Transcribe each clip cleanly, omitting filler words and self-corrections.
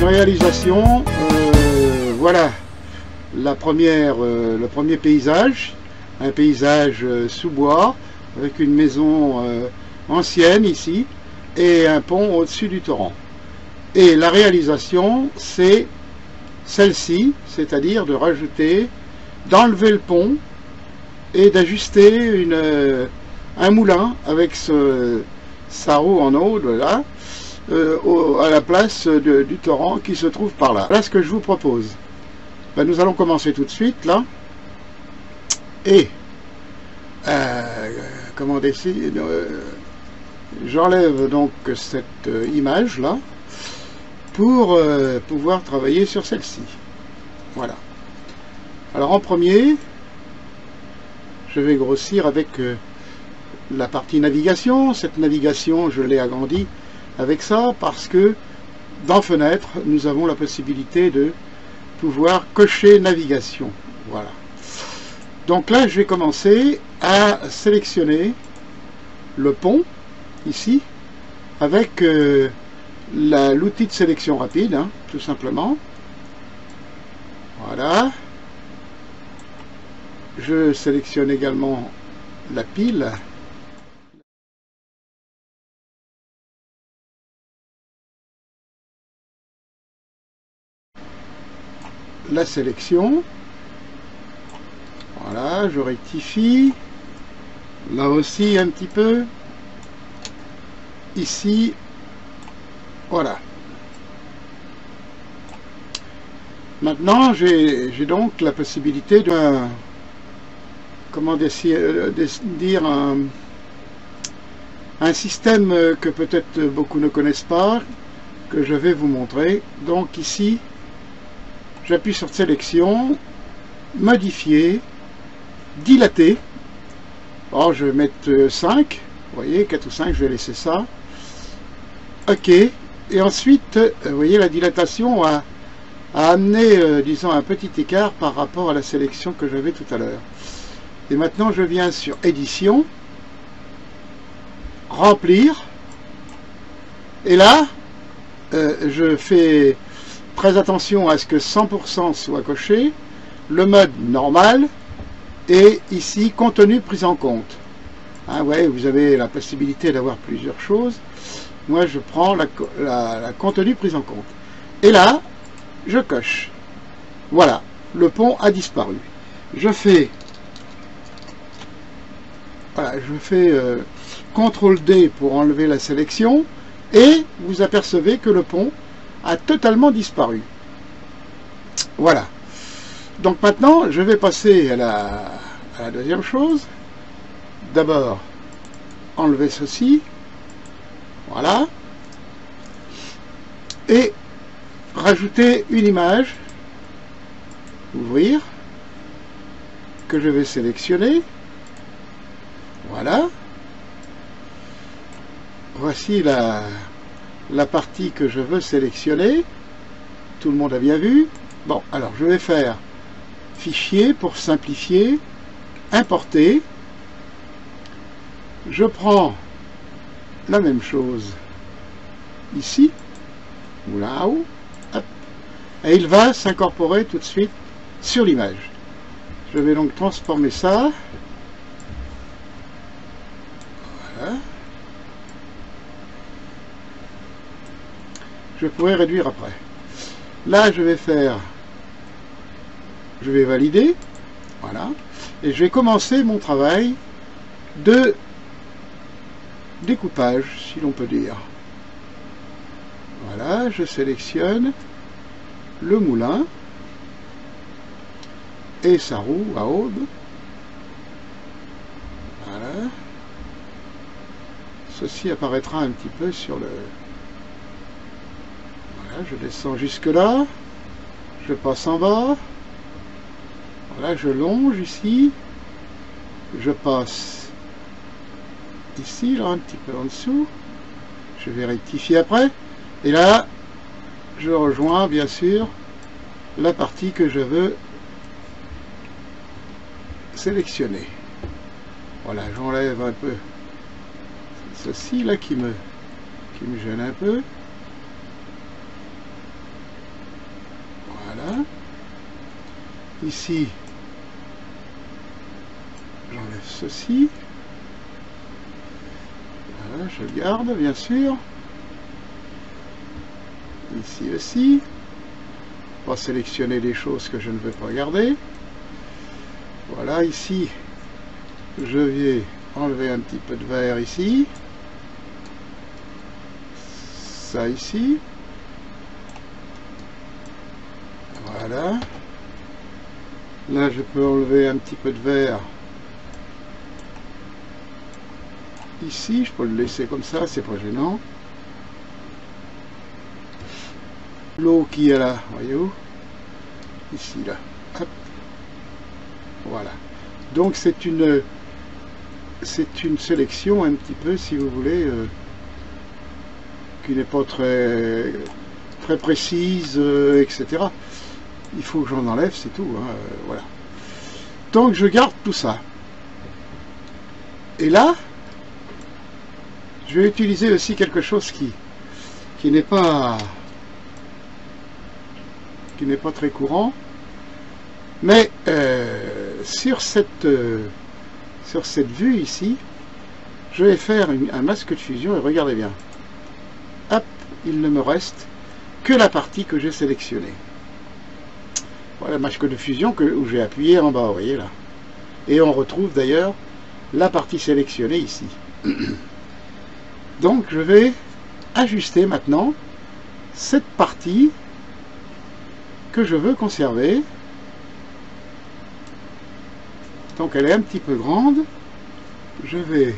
une réalisation, voilà le premier paysage, un paysage sous bois, avec une maison ancienne ici, et un pont au-dessus du torrent. Et la réalisation, c'est celle-ci, c'est-à-dire de rajouter, d'enlever le pont, et d'ajuster un moulin avec sa roue en eau, là, à la place du torrent qui se trouve par là. Voilà ce que je vous propose. Ben, nous allons commencer tout de suite, là. Et, comment décider, j'enlève donc cette image-là pour pouvoir travailler sur celle-ci. Voilà. Alors, en premier, je vais grossir avec la partie navigation. Cette navigation, je l'ai agrandie avec ça parce que dans Fenêtre, nous avons la possibilité de pouvoir cocher navigation. Voilà. Donc là, je vais commencer à sélectionner le pont, ici, avec l'outil de sélection rapide, hein, tout simplement. Voilà. Je sélectionne également la pile. La sélection. Voilà, je rectifie. Là aussi un petit peu. Ici. Voilà. Maintenant, j'ai donc la possibilité de... comment dire un système que peut-être beaucoup ne connaissent pas, que je vais vous montrer. Donc ici, j'appuie sur sélection, modifier, dilater. Alors je vais mettre 5, vous voyez, 4 ou 5, je vais laisser ça. OK. Et ensuite, vous voyez, la dilatation a amené, disons, un petit écart par rapport à la sélection que j'avais tout à l'heure. Et maintenant, je viens sur édition, remplir, et là, je fais très attention à ce que 100% soit coché, le mode normal, et ici, contenu pris en compte. Hein, ouais, vous avez la possibilité d'avoir plusieurs choses. Moi, je prends la contenu pris en compte. Et là, je coche. Voilà, le pont a disparu. Je fais... Voilà, je fais CTRL D pour enlever la sélection et vous apercevez que le pont a totalement disparu. Voilà. Donc maintenant, je vais passer à la deuxième chose. D'abord, enlever ceci. Voilà. Et rajouter une image. Ouvrir. Que je vais sélectionner. Voilà. Voici la partie que je veux sélectionner. Tout le monde a bien vu. Bon, alors je vais faire Fichier pour simplifier, Importer. Je prends la même chose ici, ou là-haut, et il va s'incorporer tout de suite sur l'image. Je vais donc transformer ça. Voilà. Je pourrais réduire après. Là, je vais valider. Voilà. Et je vais commencer mon travail de découpage, si l'on peut dire. Voilà, je sélectionne le moulin et sa roue à aube. Voilà. Ceci apparaîtra un petit peu sur le... Voilà, je descends jusque là. Je passe en bas. Voilà, je longe ici. Je passe ici, là, un petit peu en dessous. Je vais rectifier après. Et là, je rejoins, bien sûr, la partie que je veux sélectionner. Voilà, j'enlève un peu ceci là qui me gêne un peu. Ici, j'enlève ceci. Voilà, je le garde, bien sûr. Ici aussi. On va sélectionner les choses que je ne veux pas garder. Voilà, ici, je vais enlever un petit peu de vert ici. Ça ici. Voilà. Là, je peux enlever un petit peu de vert. Ici, je peux le laisser comme ça, c'est pas gênant. L'eau qui est là, voyez-vous? Ici, là. Hop. Voilà. Donc, c'est une sélection un petit peu, si vous voulez, qui n'est pas très précise, etc. Il faut que j'en enlève, c'est tout. Hein, voilà. Donc, je garde tout ça. Et là, je vais utiliser aussi quelque chose qui n'est pas très courant, mais sur cette vue ici, je vais faire un masque de fusion et regardez bien. Hop, il ne me reste que la partie que j'ai sélectionnée. Voilà, masque de fusion où j'ai appuyé en bas, vous voyez là. Et on retrouve d'ailleurs la partie sélectionnée ici. Donc je vais ajuster maintenant cette partie que je veux conserver. Donc elle est un petit peu grande. Je vais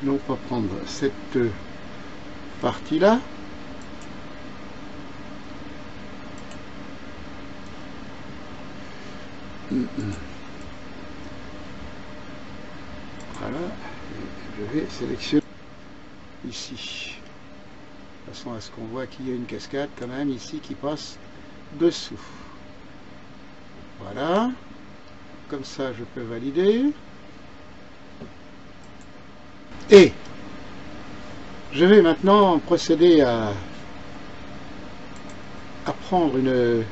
non pas prendre cette partie là. Voilà, je vais sélectionner ici, de façon à ce qu'on voit qu'il y a une cascade quand même ici qui passe dessous. Voilà, comme ça je peux valider. Et je vais maintenant procéder à prendre une...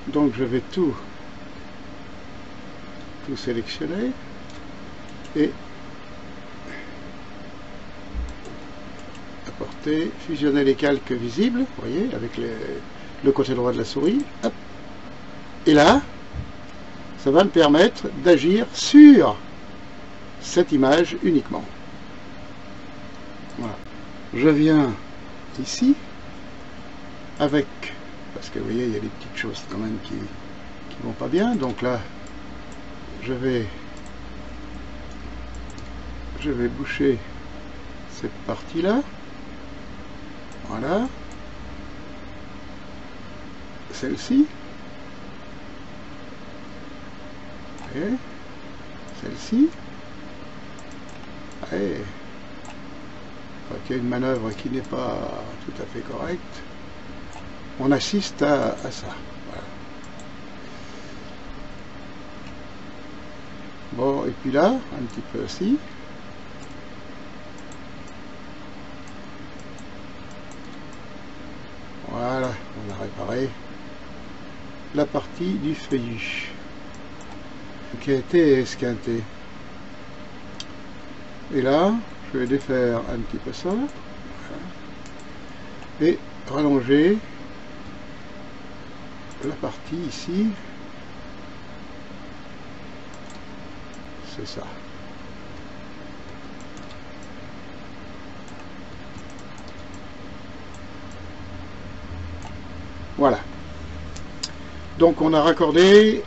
Donc je vais tout sélectionner et apporter, fusionner les calques visibles, vous voyez, avec le côté droit de la souris. Hop. Et là, ça va me permettre d'agir sur cette image uniquement. Voilà. Je viens ici avec, parce que vous voyez, il y a des petites choses quand même qui vont pas bien. Donc là, je vais boucher cette partie-là. Voilà. Celle-ci. Et celle-ci. Et il y a une manœuvre qui n'est pas tout à fait correcte. On assiste à ça. Voilà. Bon, et puis là, un petit peu aussi. Voilà, on a réparé la partie du feuillu qui a été esquintée. Et là, je vais défaire un petit peu ça. Voilà. Et rallonger la partie ici. C'est ça. Voilà. Donc on a raccordé,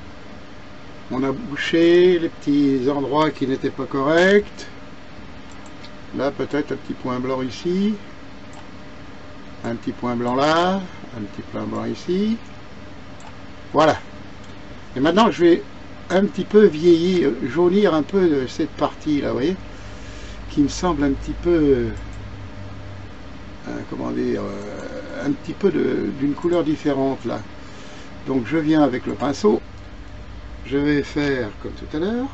on a bouché les petits endroits qui n'étaient pas corrects. Là peut-être un petit point blanc ici, un petit point blanc là, un petit point blanc ici. Voilà. Et maintenant je vais un petit peu vieillir, jaunir un peu de cette partie là, vous voyez, qui me semble un petit peu, comment dire, un petit peu d'une couleur différente là. Donc je viens avec le pinceau, je vais faire comme tout à l'heure,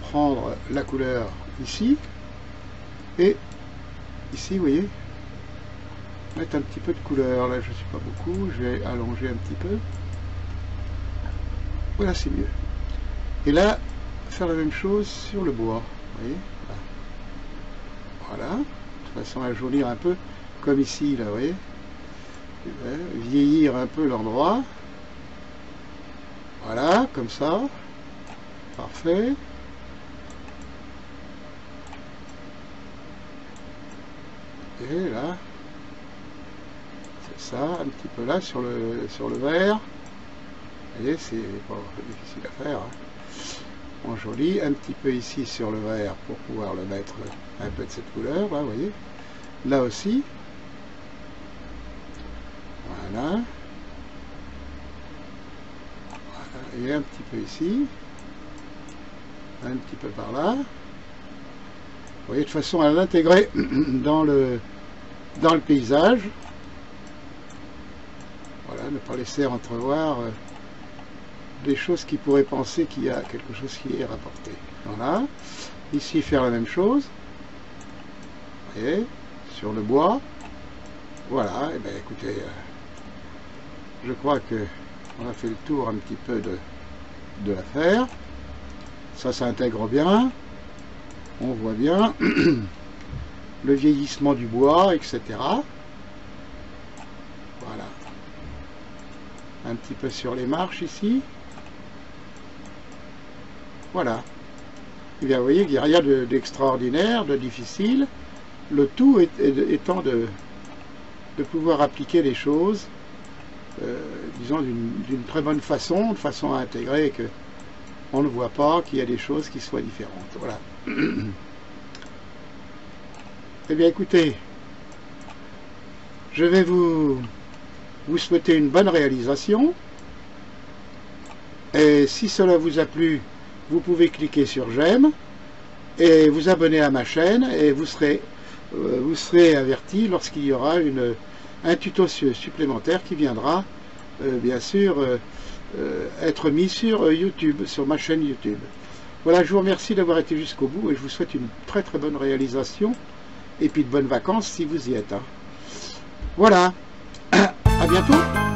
prendre la couleur ici, et ici vous voyez, mettre un petit peu de couleur. Là, je ne suis pas beaucoup. Je vais allonger un petit peu. Voilà, c'est mieux. Et là, faire la même chose sur le bois. Vous voyez, voilà. De façon à jaulir un peu, comme ici, là, vous voyez. Vieillir un peu l'endroit. Voilà, comme ça. Parfait. Et là, c'est ça, un petit peu là sur le verre. Vous voyez, c'est pas difficile à faire. On jolie un petit peu ici sur le verre pour pouvoir le mettre un peu de cette couleur. Là, vous voyez. Là aussi. Voilà. Voilà. Et un petit peu ici. Un petit peu par là. Vous voyez, de façon à l'intégrer dans le paysage. Voilà, ne pas laisser entrevoir des choses qui pourraient penser qu'il y a quelque chose qui est rapporté. Voilà. Ici, faire la même chose. Vous voyez, sur le bois. Voilà, et bien écoutez, je crois que on a fait le tour un petit peu de l'affaire. Ça s'intègre bien. On voit bien le vieillissement du bois, etc. Voilà. Un petit peu sur les marches ici. Voilà. Et bien, vous voyez qu'il n'y a rien d'extraordinaire, de difficile. Le tout étant de pouvoir appliquer les choses, disons, d'une très bonne façon, de façon à intégrer que on ne voit pas qu'il y a des choses qui soient différentes. Voilà. Eh bien, écoutez, je vais vous souhaiter une bonne réalisation. Et si cela vous a plu, vous pouvez cliquer sur j'aime et vous abonner à ma chaîne et vous serez averti lorsqu'il y aura un tuto supplémentaire qui viendra, bien sûr, être mis sur YouTube, sur ma chaîne YouTube. Voilà, je vous remercie d'avoir été jusqu'au bout et je vous souhaite une très très bonne réalisation et puis de bonnes vacances si vous y êtes. Voilà, à bientôt.